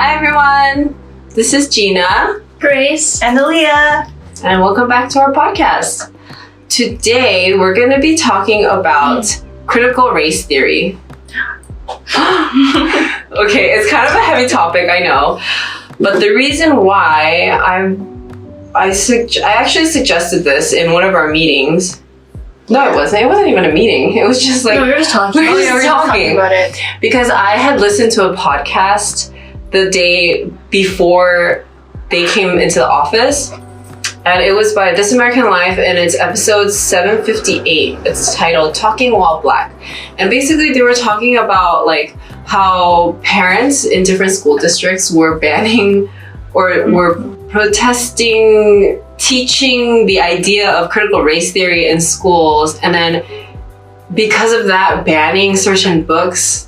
Hi everyone, this is Gina, Grace, and Aaliyah, and welcome back to our podcast. Today we're going to be talking about critical race theory. Okay, it's kind of a heavy topic, I know, but the reason why I actually suggested this in one of our meetings. No, it wasn't. It wasn't even a meeting. It was just like... No, we were just talking. We were just talking about it. Because I had listened to a podcast the day before they came into the office. And it was by This American Life, and it's episode 758. It's titled Talking While Black. And basically they were talking about like how parents in different school districts were banning or were protesting teaching the idea of critical race theory in schools, and then because of that banning certain books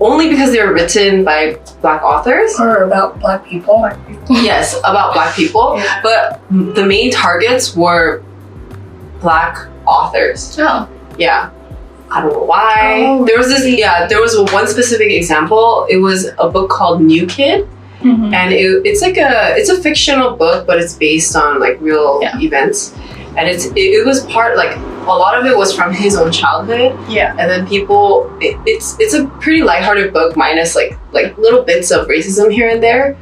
only because they were written by Black authors or about Black people. Yes, about Black people, but the main targets were Black authors. Oh, yeah, I don't know why. There was one specific example. It was a book called New Kid. Mm-hmm. And it's a fictional book, but it's based on like real events, and it was part, like a lot of it was from his own childhood. Yeah, and then it's a pretty lighthearted book minus like little bits of racism here and there,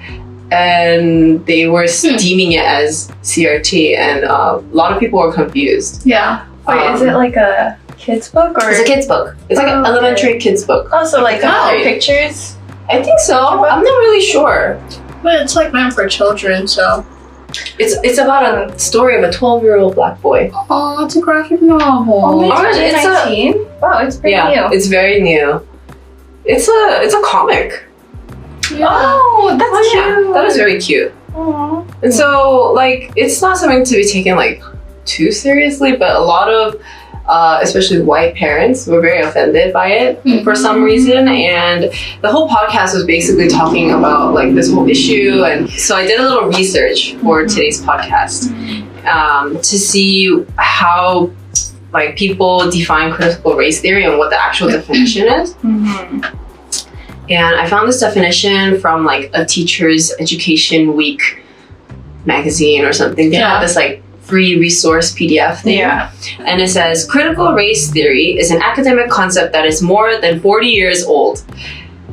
and they were deeming it as CRT, and a lot of people were confused. Yeah. Wait, is it like a kid's book or? It's a kid's book. It's like an elementary kid's book. Oh, so like pictures. I think so. I'm not really sure. But it's like meant for children, so. It's about a story of a 12-year-old Black boy. Oh, it's a graphic novel. Oh, it's 19? Wow, it's pretty new. It's very new. It's a comic. Yeah. Oh, that's cute. Yeah, that is very cute. Aww. And so, like, it's not something to be taken, like, too seriously, but a lot of especially white parents were very offended by it for some reason, and the whole podcast was basically talking about like this whole issue. And so I did a little research for today's podcast to see how like people define critical race theory and what the actual definition is. And I found this definition from like a Teacher's Education Week magazine or something. They have this like free resource PDF thing. Yeah. And it says, critical race theory is an academic concept that is more than 40 years old.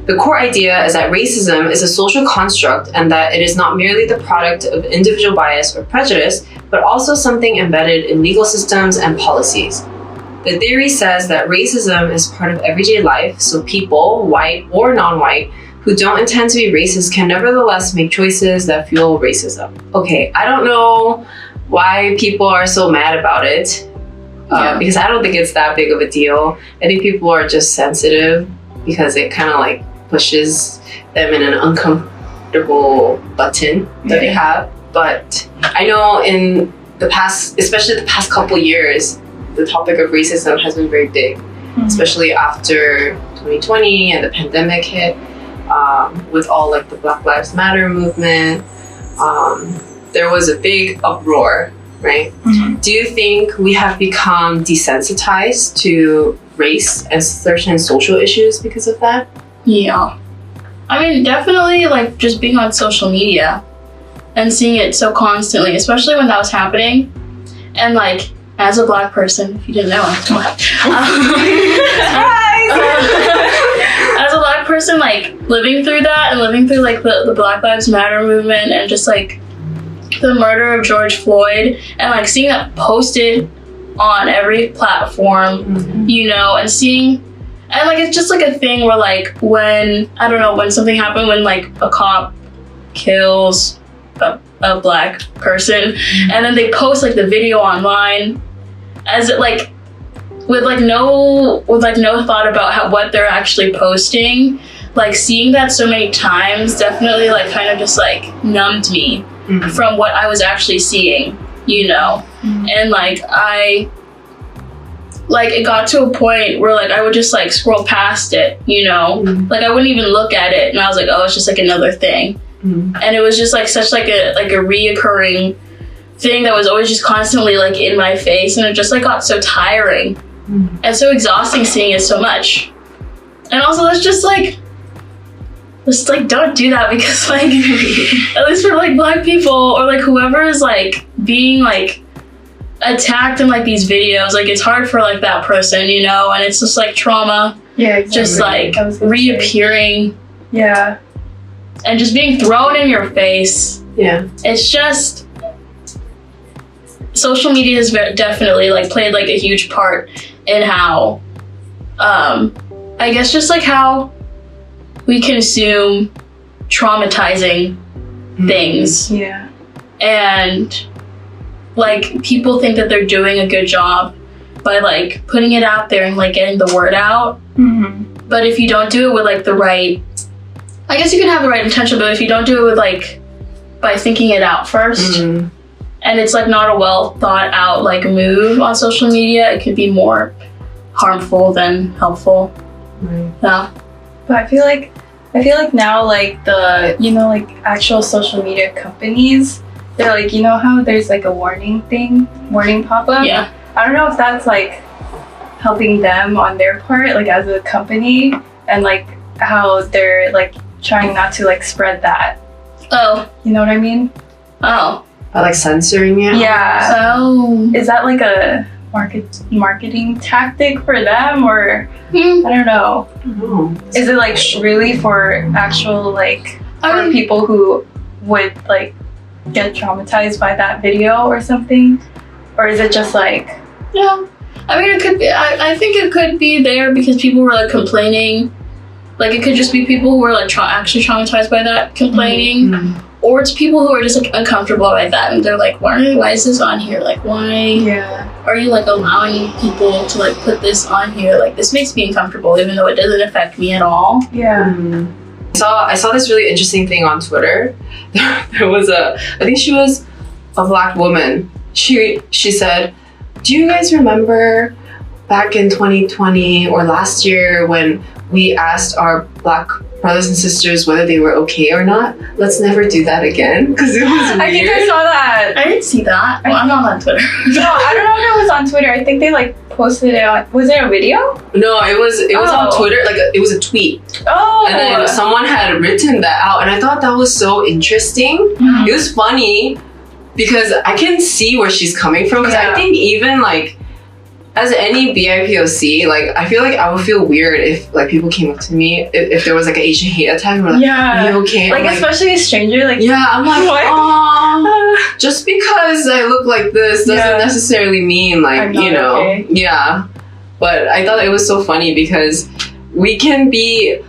The core idea is that racism is a social construct and that it is not merely the product of individual bias or prejudice, but also something embedded in legal systems and policies. The theory says that racism is part of everyday life, so people, white or non-white, who don't intend to be racist can nevertheless make choices that fuel racism. Okay, I don't know why people are so mad about it, because I don't think it's that big of a deal. I think people are just sensitive because it kind of like pushes them in an uncomfortable button that they have. But I know in the past, especially the past couple years, the topic of racism has been very big, especially after 2020 and the pandemic hit, with all like the Black Lives Matter movement. There was a big uproar, right? Do you think we have become desensitized to race and certain social issues because of that? Yeah. I mean, definitely like just being on social media and seeing it so constantly, especially when that was happening. And like, as a Black person, if you didn't know, I'm Black. As a Black person, like living through that and living through like the Black Lives Matter movement and just like the murder of George Floyd, and like seeing that posted on every platform, you know, and seeing, and like it's just like a thing where like when something happened, when like a cop kills a Black person, and then they post like the video online as it like with no thought about what they're actually posting. Like seeing that so many times definitely like kind of just like numbed me from what I was actually seeing, you know. And like it got to a point where like I would just like scroll past it, you know. Like I wouldn't even look at it, and I was like, oh, it's just like another thing. And it was just like such like a reoccurring thing that was always just constantly like in my face, and it just like got so tiring and so exhausting seeing it so much. And also it's just like just like don't do that, because like at least for like Black people or like whoever is like being like attacked in like these videos, like it's hard for like that person, you know, and it's just like trauma, just like reappearing, and just being thrown in your face. It's just, social media has definitely like played like a huge part in how I guess just like how we consume traumatizing things. And like people think that they're doing a good job by like putting it out there and like getting the word out. But if you don't do it with like the right, I guess you can have the right intention, but if you don't do it with like by thinking it out first, and it's like not a well thought out like move on social media, it could be more harmful than helpful. Yeah. But I feel like now like the, you know, like actual social media companies, they're like, you know how there's like a warning pop-up? Yeah. I don't know if that's like helping them on their part, like as a company, and like how they're like trying not to like spread that. Oh. You know what I mean? Oh. By like censoring it? Yeah. Oh. Is that like a marketing tactic for them, or I don't know. Is it like really for actual like for people who would like get traumatized by that video or something, or is it just like I mean, it could be, I think it could be there because people were like complaining, like it could just be people who were like actually traumatized by that complaining, or it's people who are just like uncomfortable by that and they're like, why is this on here, like why are you like allowing people to like put this on here, like this makes me uncomfortable even though it doesn't affect me at all. I saw this really interesting thing on Twitter. There was I think she was a Black woman. She said, do you guys remember back in 2020 or last year when we asked our Black brothers and sisters whether they were okay or not? Let's never do that again, because it was weird. I think I saw that. I didn't see that. Well, I'm not on Twitter. No, I don't know if it was on Twitter. I think they like posted it on, was it a video? No, it was on Twitter, like it was a tweet. And then someone had written that out, and I thought that was so interesting. It was funny because I can see where she's coming from, because I think even like as any BIPOC, like I feel like I would feel weird if like people came up to me if there was like an Asian hate attack and were like, are you okay? Like especially a stranger, like I'm like, oh, just because I look like this doesn't necessarily mean like, you know, okay. But I thought it was so funny because we can get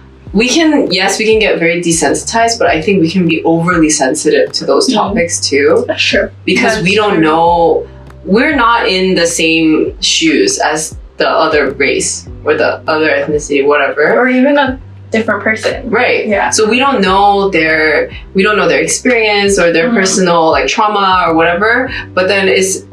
very desensitized, but I think we can be overly sensitive to those topics too. Sure. Because we don't know, we're not in the same shoes as the other race or the other ethnicity, whatever. Or even a different person. Right. Yeah. So we don't know their experience or their personal like trauma or whatever. But then it's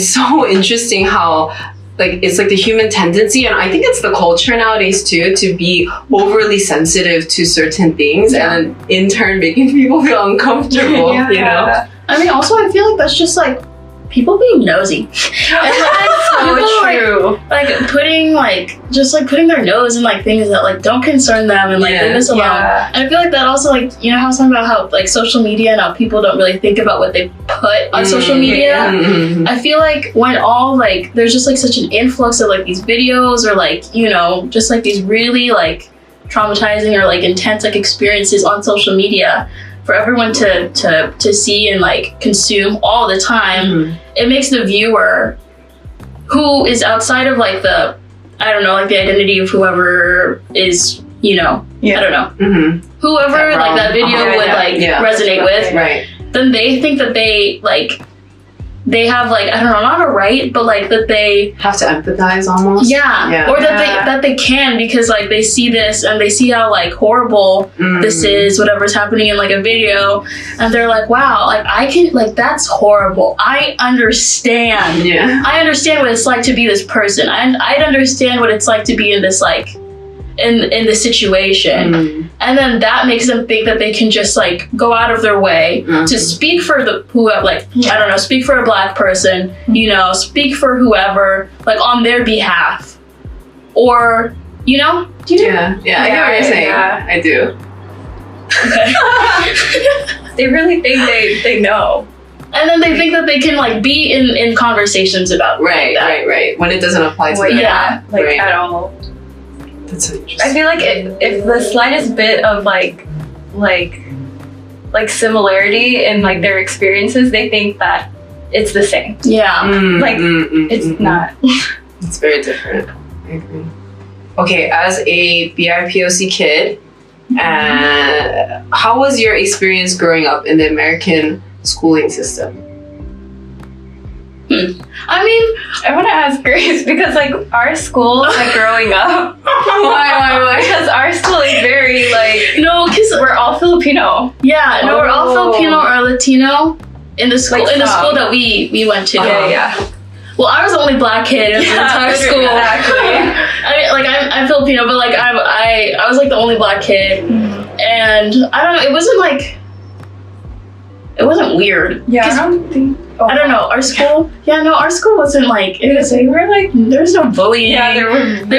so interesting how like it's like the human tendency, and I think it's the culture nowadays too, to be overly sensitive to certain things and in turn making people feel uncomfortable. You know? I mean, also I feel like that's just like people being nosy. And like, true. Like putting their nose in like things that like don't concern them and like leave this alone. And I feel like that also, like, you know how something about how like social media and how people don't really think about what they put on social media. I feel like when all like there's just like such an influx of like these videos or like, you know, just like these really like traumatizing or like intense like experiences on social media for everyone to see and like consume all the time, it makes the viewer, who is outside of like the, I don't know, like the identity of whoever is, you know, I don't know, whoever like that video would like resonate with, then they think that they have like, I don't know, not a right, but like that they have to empathize almost. Or that they can, because like they see this and they see how like horrible this is, whatever's happening in like a video, and they're like, wow, like I can, like that's horrible. I understand. I understand what it's like to be this person. I'd understand what it's like to be in this like in the situation, and then that makes them think that they can just like go out of their way to speak for I don't know, speak for a Black person, you know, speak for whoever, like on their behalf, or you know, I get what you're saying. I do. Okay. They really think they know. And then they think that they can like be in conversations about Right, that. right. When it doesn't apply to Well, them. yeah. Like Right. at all. That's so interesting. I feel like if the slightest bit of like similarity in like their experiences, they think that it's the same. Yeah. Like, It's not. It's very different. I agree. Okay, as a BIPOC kid, how was your experience growing up in the American schooling system? I mean, I want to ask Grace because like our school, like growing up, Why? because our school is very like no, because we're all Filipino. yeah, no, we're all Oh. Filipino or Latino in the school Like some. that we went to. Yeah. Well, I was the only black kid in the entire school. Exactly. I mean, like I'm Filipino, but like I was like the only black kid, and I don't know. It wasn't weird. Yeah, 'Cause I don't think. I don't know. Our school, our school wasn't like it was. They were like, There was no bullying. yeah, there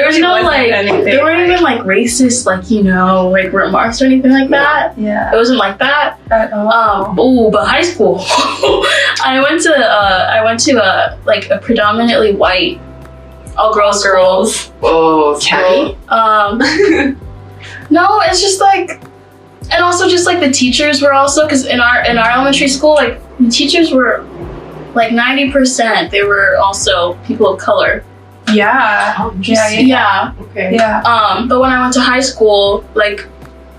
was no wasn't like anything, there weren't even like racist like like remarks or anything like that. It yeah, wasn't like that. at all. But high school, I went to like a predominantly white all girls school. Oh, Cabby? No, it's just like, and also just like the teachers were also, because in our elementary school, like the teachers were like 90%. They were also people of color. Yeah, Oh, yeah, Yeah. Okay. yeah. But when I went to high school, like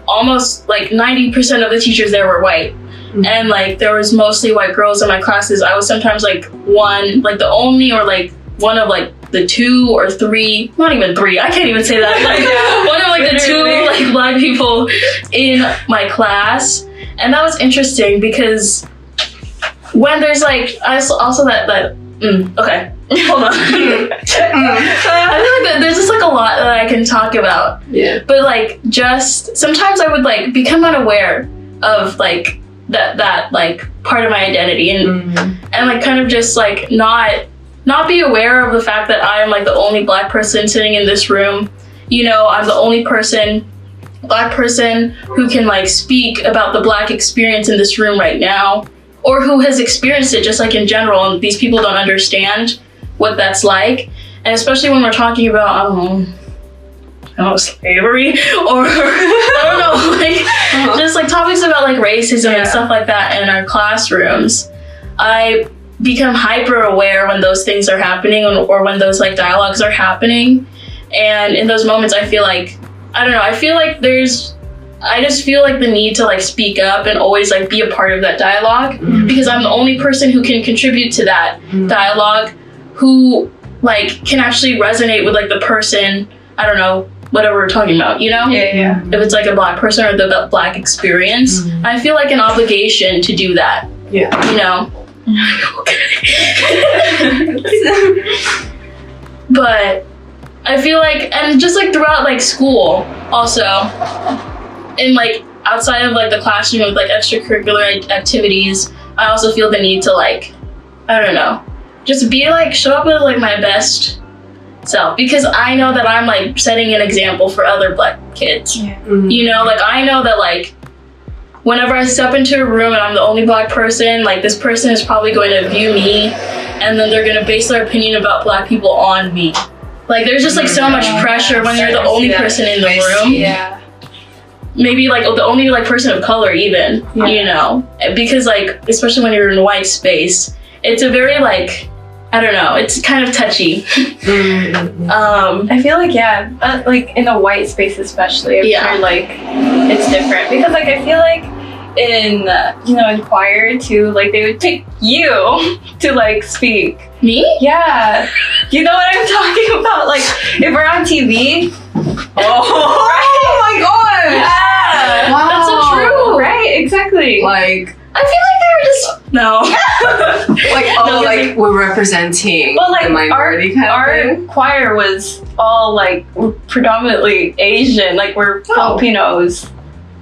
almost like 90% of the teachers there were white. Mhm. And like there was mostly white girls in my classes. I was sometimes like the only or like one of like the 2 or 3, not even 3, I can't even say that. Like one of like the 2 like black people in my class. And that was interesting because when there's like also that okay. Hold on. I feel like there's just like a lot that I can talk about. Yeah. But like just sometimes I would like become unaware of like that like part of my identity and like kind of just like not be aware of the fact that I am like the only black person sitting in this room. I'm the only black person who can like speak about the black experience in this room right now, or who has experienced it just like in general, and these people don't understand what that's like. And especially when we're talking about I don't know, slavery or I don't know, like just like topics about like racism and stuff like that in our classrooms, I become hyper aware when those things are happening or when those like dialogues are happening. And in those moments I feel like I just feel like the need to like speak up and always like be a part of that dialogue, because I'm the only person who can contribute to that dialogue, who like can actually resonate with like the person, I don't know, whatever we're talking about, Yeah. if it's like a black person or the black experience. I feel like an obligation to do that. Yeah. But I feel like, and just like throughout like school also, in like outside of like the classroom with like extracurricular activities, I also feel the need to like, I don't know, just be like, show up with like my best self, because I know that I'm like setting an example for other black kids. Yeah. Like I know that like whenever I step into a room and I'm the only black person, like this person is probably going to view me and then they're going to base their opinion about black people on me. Like there's just like so much pressure when you're the only person in the room. Yeah. Maybe like the only like person of color even, because like, especially when you're in a white space, it's a very like, I don't know, it's kind of touchy. I feel like like in the white space especially, I'm sure like it's different, because like I feel like in in choir too, like they would pick you to like speak. Me? Yeah, you know what I'm talking about. Like if we're on TV. Oh my god! Yeah, Wow. That's so true. Right? Exactly. Like I feel like they were just like we're representing Well, like the minority kind of our thing. choir was all like predominantly Asian. Like we're Filipinos.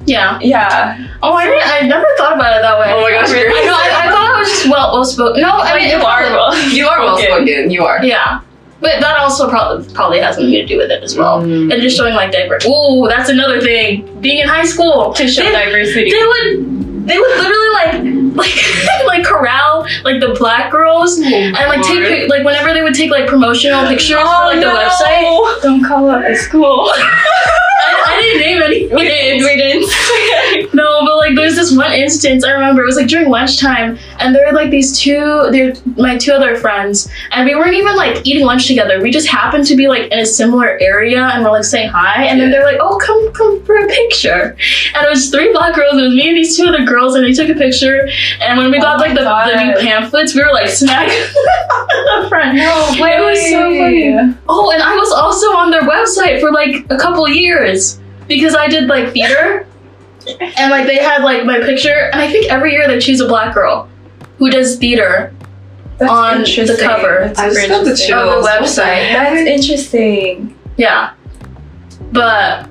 Yeah. Yeah. Oh, I never thought about it that way. Oh my gosh, I really? know. I thought I was just well spoken. No, I mean you are well. You are well spoken. You are. Yeah. But that also probably has something to do with it as well. And just showing like diversity. Ooh, that's another thing. Being in high school to show diversity. They would literally like corral like the black girls and like take like whenever they would take like promotional pictures for like the website. Don't call out the school. I didn't name any names. We didn't. No, but like there's this one instance I remember. It was like during lunchtime, and there were like they're my two other friends, and we weren't even like eating lunch together. We just happened to be like in a similar area, and we're like saying hi, and then they're like, "Oh, come for a picture." And it was 3 black girls. It was me and these 2 other girls, and they took a picture. And when we got like the new pamphlets, we were like snack the front. No way. It was so funny. Oh, and I was also on their website for like a couple years because I did like theater. And like they had like my picture, and I think every year they choose a black girl who does theater on the cover. I just got the chills. Of the website. That's interesting. Yeah, but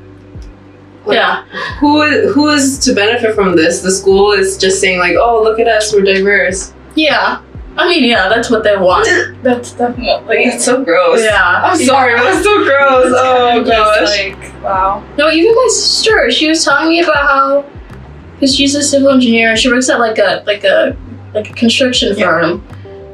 like, yeah, who is to benefit from this? The school is just saying like, oh, look at us, we're diverse. yeah. I mean, yeah, that's what they want. That's definitely. It's so gross. Yeah. I'm sorry, but it's so gross. Oh gosh. Like, wow. No, even my sister, she was telling me about how, because she's a civil engineer, she works at like a construction firm,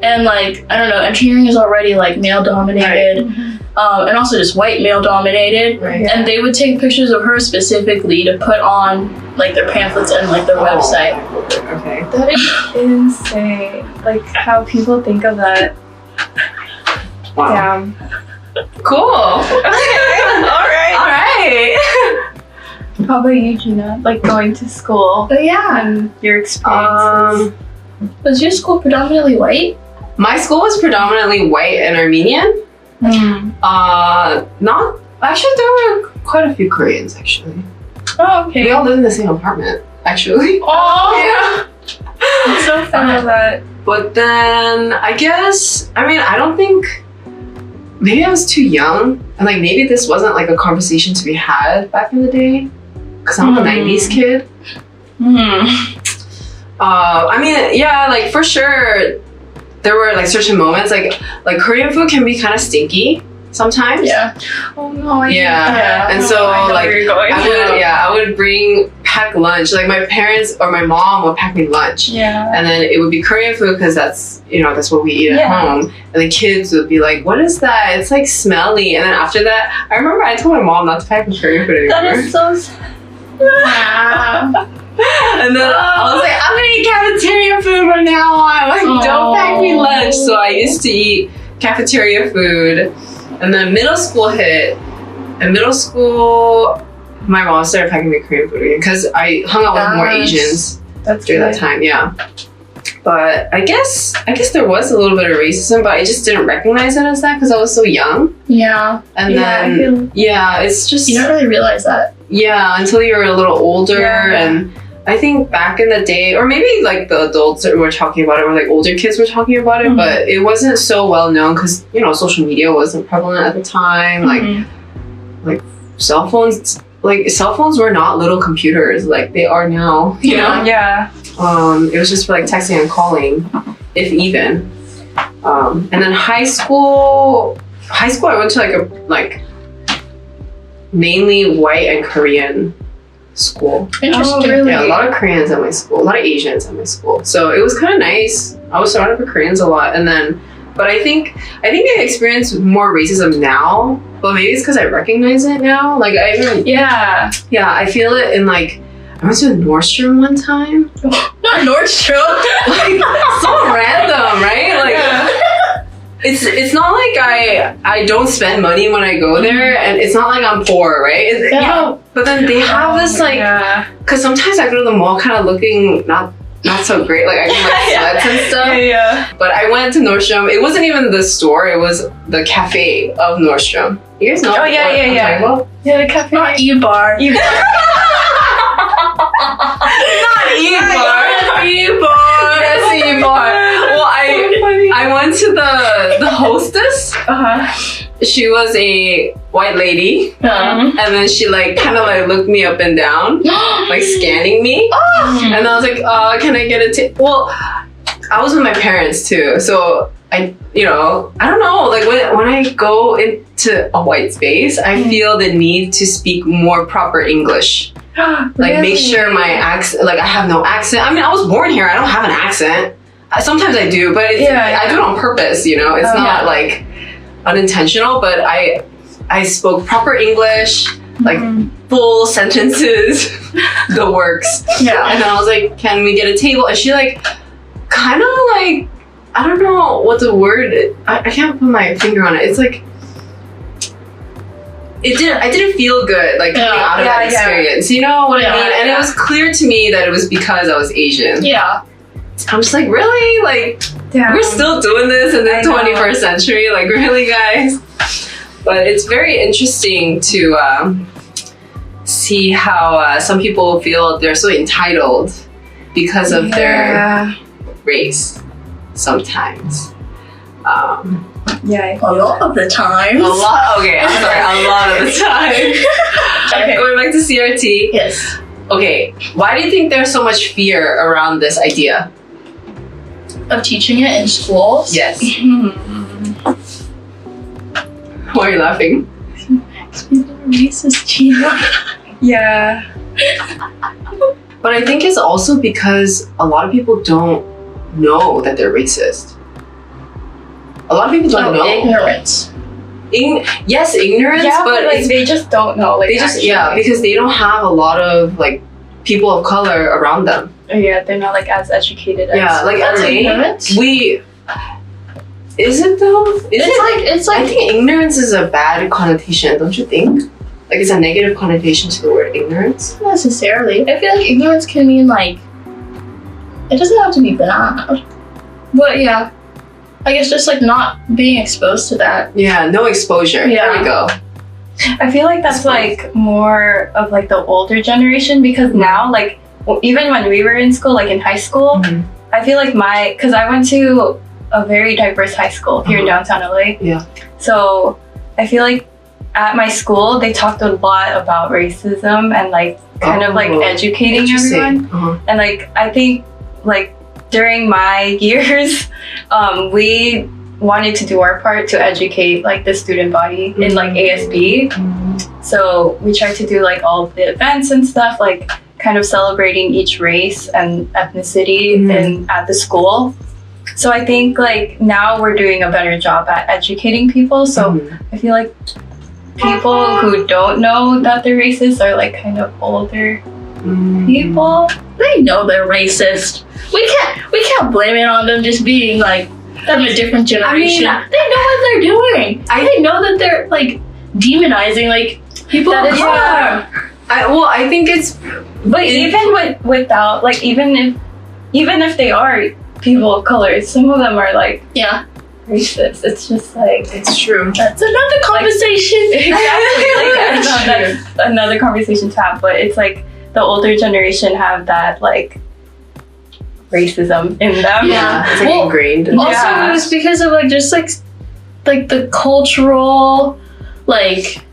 and like I don't know, engineering is already like male dominated, and also just white male dominated, Right. and they would take pictures of her specifically to put on like their pamphlets and like their website. Okay. That is insane. Like how people think of that. Wow. Damn. Cool. All right. How about you, Gina? Like going to school But yeah, and your experiences. was your school predominantly white? My school was predominantly white and Armenian. Not actually. There were quite a few Koreans actually. Oh, okay. We all lived in the same apartment actually. Oh, Yeah. it's so fun of that. But then I guess I don't think maybe I was too young, and like maybe this wasn't like a conversation to be had back in the day because I'm a 90s kid. I mean, yeah, like for sure there were like certain moments like Korean food can be kind of stinky sometimes. Yeah. Oh no. Yeah. And so I know like where you're going. I would pack lunch. Like my parents or my mom would pack me lunch. Yeah. And then it would be Korean food because that's what we eat at home. And the kids would be like, "What is that? It's like smelly." And then after that, I remember I told my mom not to pack me Korean food anymore. That is so sad. Wow. And then I was like, "I'm gonna eat cafeteria food from now on. Like, don't pack me lunch." So I used to eat cafeteria food. And then middle school hit. And middle school, my mom started packing me Korean food again because I hung out with more Asians during that time. Yeah. But I guess there was a little bit of racism, but I just didn't recognize it as that because I was so young. Yeah. And then it's just You don't really realize that. yeah, until you're a little older. Yeah. And I think back in the day, or maybe like the adults that were talking about it, or like older kids were talking about it, but it wasn't so well known because social media wasn't prevalent at the time. Like cell phones were not little computers like they are now. You know? Yeah. It was just for like texting and calling, if even. And then high school I went to mainly white and Korean school. Interesting. Oh, really? Yeah, a lot of Koreans at my school, a lot of Asians at my school. So it was kind of nice. I was surrounded by Koreans a lot, but I think I experience more racism now. But maybe it's because I recognize it now. Like Yeah. I feel it in like I went to Nordstrom one time. Nordstrom. Like so random, right? Like it's not like I don't spend money when I go there, and it's not like I'm poor, right? But then they have this like because sometimes I go to the mall kind of looking not so great, like I get like sweats and stuff. Yeah. But I went to Nordstrom. It wasn't even the store; it was the cafe of Nordstrom. You guys know? Oh yeah. Yeah, the cafe. Not E-Bar. Not E-Bar. E-Bar. Yes, E-Bar. Well, I went to the hostess. She was a white lady, and then she like kind of like looked me up and down, like scanning me, and I was like, "Can I get a tip?" Well, I was with my parents too, so I don't know, like when I go into a white space, I feel the need to speak more proper English. Like Really? make sure my accent, like I have no accent. I mean, I was born here, I don't have an accent. Sometimes I do, but I do it on purpose, it's not like unintentional, but I spoke proper English, like full sentences, the works. Yeah. And then I was like, can we get a table? And she like, kind of like, I don't know what the word is. I can't put my finger on it. It's like, I didn't feel good, like coming out of that experience. You know what I mean? And it was clear to me that it was because I was Asian. Yeah. I'm just like, really? Like, we're still doing this in the 21st century? Like, really, guys? But it's very interesting to see how some people feel they're so entitled because of their race sometimes. A lot of the time. A lot of the time. Okay. Going back to CRT. Yes. Okay, why do you think there's so much fear around this idea? Of teaching it in schools? Yes. Why are you laughing? People are racist, Gina. Yeah. But I think it's also because a lot of people don't know that they're racist. A lot of people don't know. Ignorance. Yes, ignorance, but like they just don't know. Like they just because they don't have a lot of like people of color around them. Yeah, they're not like as educated. Yeah, like That's LA, ignorance. Is it though? It's like I think ignorance is a bad connotation, don't you think? Like it's a negative connotation to the word ignorance. not necessarily. I feel like ignorance can mean like it doesn't have to be bad. But yeah. I guess just like not being exposed to that. Yeah, no exposure. Yeah. There we go. I feel like that's like more of like the older generation because now like even when we were in school, like in high school, I feel like because I went to a very diverse high school here in downtown LA. Yeah. So I feel like at my school they talked a lot about racism and like kind of like educating everyone. And like I think like during my years, we wanted to do our part to educate like the student body in like ASB. So we tried to do like all of the events and stuff, like kind of celebrating each race and ethnicity at the school. So I think like now we're doing a better job at educating people. So I feel like people who don't know that they're racist are like kind of older people. They know they're racist. We can't blame it on them just being like from a different generation. I mean, they know what they're doing. They know that they're like demonizing like people of color. I think it's. But even without like even if they are people of color, some of them are like racist. It's just like It's true. That's another conversation. Exactly. That's another conversation to have. But it's like the older generation have that like racism in them. Yeah, it's like ingrained. Also, it's because of like just like the cultural like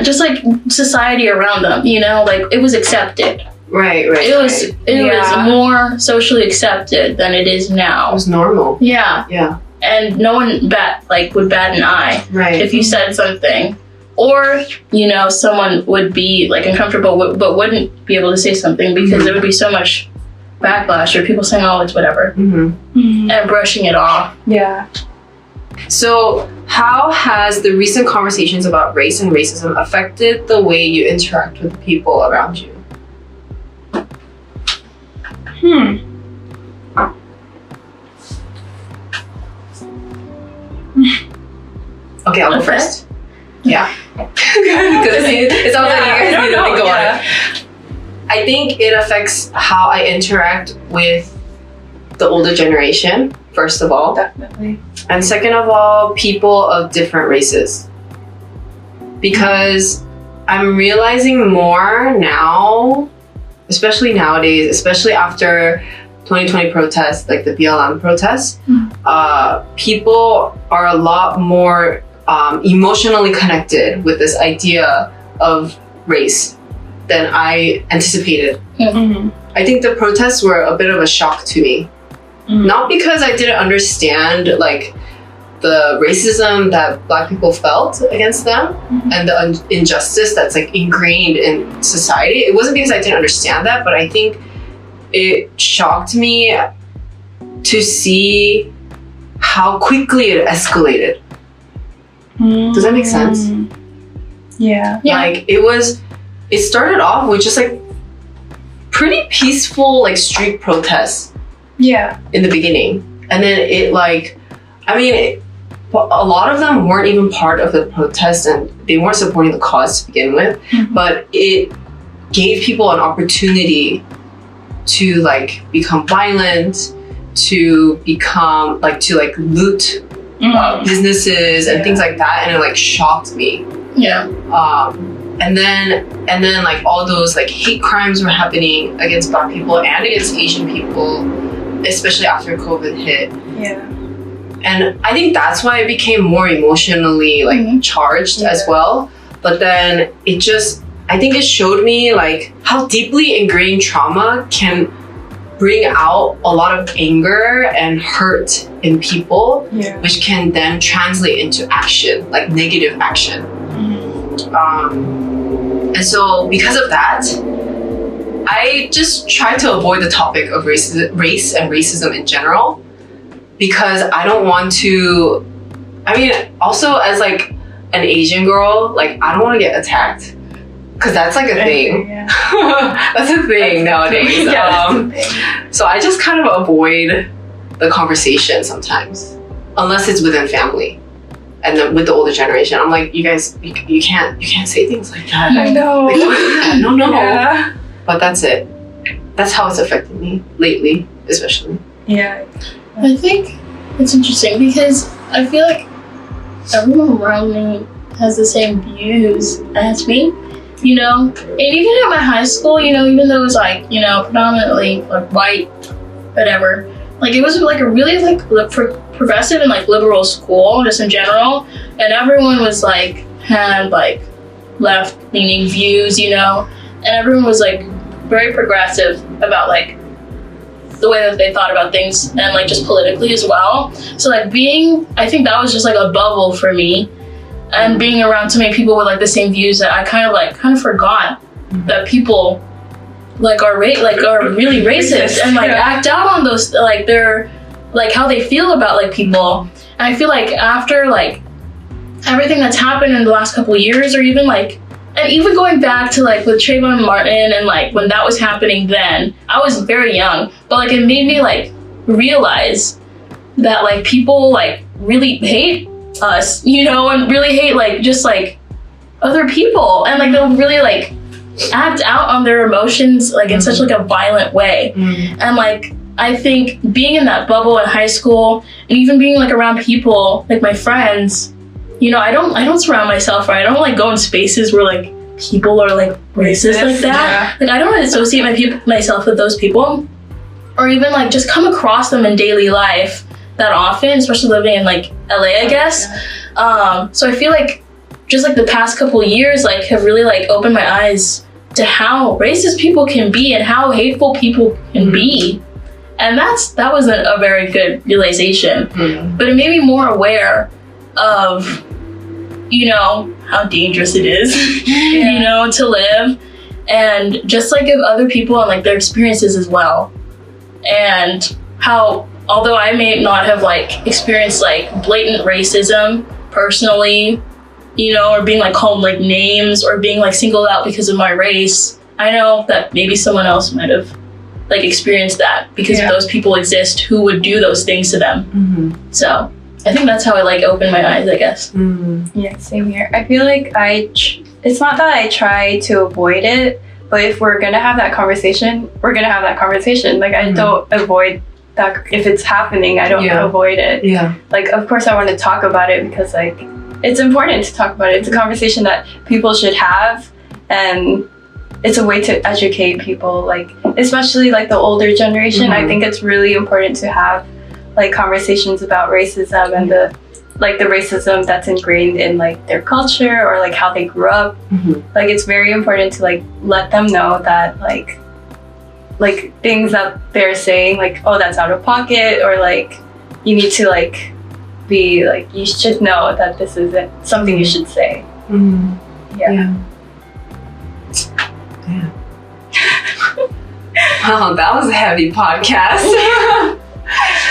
just like society around them. Like it was accepted. Right. It was more socially accepted than it is now. It was normal. Yeah. And no one would bat an eye if you said something. Or, someone would be like uncomfortable but wouldn't be able to say something because there would be so much backlash or people saying, oh, it's whatever. And brushing it off. Yeah. So how has the recent conversations about race and racism affected the way you interact with people around you? Okay, I'll go first. Yeah. Because it sounds like you guys need to think about it. I think it affects how I interact with the older generation, first of all. Definitely. And second of all, people of different races. Because I'm realizing more now, especially nowadays, especially after 2020 protests, like the BLM protests, people are a lot more emotionally connected with this idea of race than I anticipated. I think the protests were a bit of a shock to me. Not because I didn't understand like the racism that Black people felt against them and the injustice that's like ingrained in society. It wasn't because I didn't understand that, but I think it shocked me to see how quickly it escalated. Does that make sense? Yeah. Like it started off with just like pretty peaceful like street protests. Yeah. In the beginning. And then it like, I mean, a lot of them weren't even part of the protest and they weren't supporting the cause to begin with, but it gave people an opportunity to like become violent, to become like, to like loot businesses and things like that. And it like shocked me. Yeah. And then like all those like hate crimes were happening against Black people and against Asian people, especially after COVID hit. Yeah. And I think that's why it became more emotionally like charged as well. But then it just, I think it showed me like how deeply ingrained trauma can bring out a lot of anger and hurt in people, which can then translate into action, like negative action. And so because of that, I just try to avoid the topic of race and racism in general, because I don't want to, I mean, also as like an Asian girl, like I don't want to get attacked, because that's like a thing. That's a thing nowadays. So I just kind of avoid the conversation sometimes, unless it's within family. And then with the older generation, I'm like, you guys, you can't say things like that. I know. Like, no. Yeah. But that's it. That's how it's affected me lately, especially. Yeah. I think it's interesting because I feel like everyone around me has the same views as me, you know? And even at my high school, you know, even though it was like, you know, predominantly like white, whatever, like it was like a really like progressive and like liberal school just in general, and everyone was like had like left leaning views, you know, and everyone was like very progressive about like the way that they thought about things and like just politically as well. So like I think that was just like a bubble for me, and being around so many people with like the same views that I kind of forgot that people like are really racist and like act out on those, like they're like how they feel about like people. And I feel like after like everything that's happened in the last couple of years, or even like, and even going back to like with Trayvon Martin and like when that was happening then, I was very young, but like it made me like realize that like people like really hate us, you know, and really hate like just like other people, and like they'll really like act out on their emotions like in such like a violent way. And like I think being in that bubble in high school and even being like around people like my friends, you know, I don't surround myself, or I don't like go in spaces where like people are like racist like that. Like I don't associate myself with those people, or even like just come across them in daily life that often, especially living in like LA, I guess. So I feel like just like the past couple years like have really like opened my eyes to how racist people can be and how hateful people can be. And that wasn't a very good realization, but it made me more aware of, you know, how dangerous it is, you know, to live, and just like give other people and like their experiences as well. And how, although I may not have like experienced like blatant racism personally, you know, or being like called like names or being like singled out because of my race, I know that maybe someone else might have like experienced that because those people exist who would do those things to them. So I think that's how I like opened my eyes, I guess. Yeah, same here. I feel like it's not that I try to avoid it, but if we're gonna have that conversation, we're gonna have that conversation. Like I don't avoid that. If it's happening, I don't avoid it. Like of course I want to talk about it because like it's important to talk about it. It's a conversation that people should have, and it's a way to educate people, like especially like the older generation. I think it's really important to have like conversations about racism and the racism that's ingrained in like their culture or like how they grew up. Like it's very important to like let them know that like things that they're saying, like, oh, that's out of pocket, or like you need to like be like, you should know that this isn't something you should say. Mm. Yeah. Wow, that was a heavy podcast.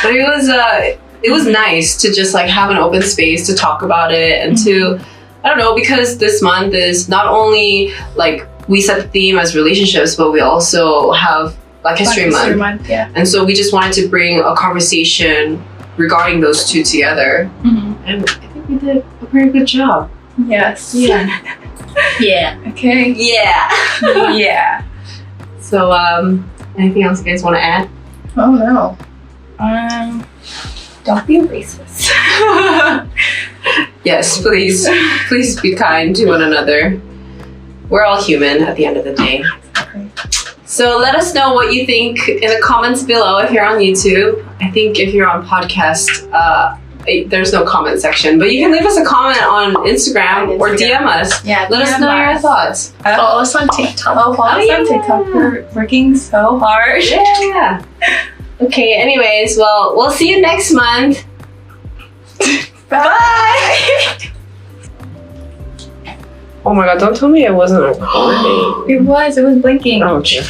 But it was nice to just like have an open space to talk about it and to, I don't know, because this month is not only like we set the theme as relationships, but we also have Black History Month. Yeah. And so we just wanted to bring a conversation regarding those two together. And I think we did a pretty good job. Yes. Yeah. Yeah. Okay. Yeah. Yeah. So, anything else you guys want to add? Oh no. Don't be racist. Yes, please. Please be kind to one another. We're all human at the end of the day. Okay. So let us know what you think in the comments below if you're on YouTube. I think if you're on podcast, there's no comment section, but you can leave us a comment on Instagram or DM us. Yeah. Let us know your thoughts. Follow us on TikTok. Follow us on TikTok. We're working so hard. Yeah. Okay, anyways, well, we'll see you next month. Bye. Oh my god, don't tell me it wasn't recording. It was blinking. Oh, okay.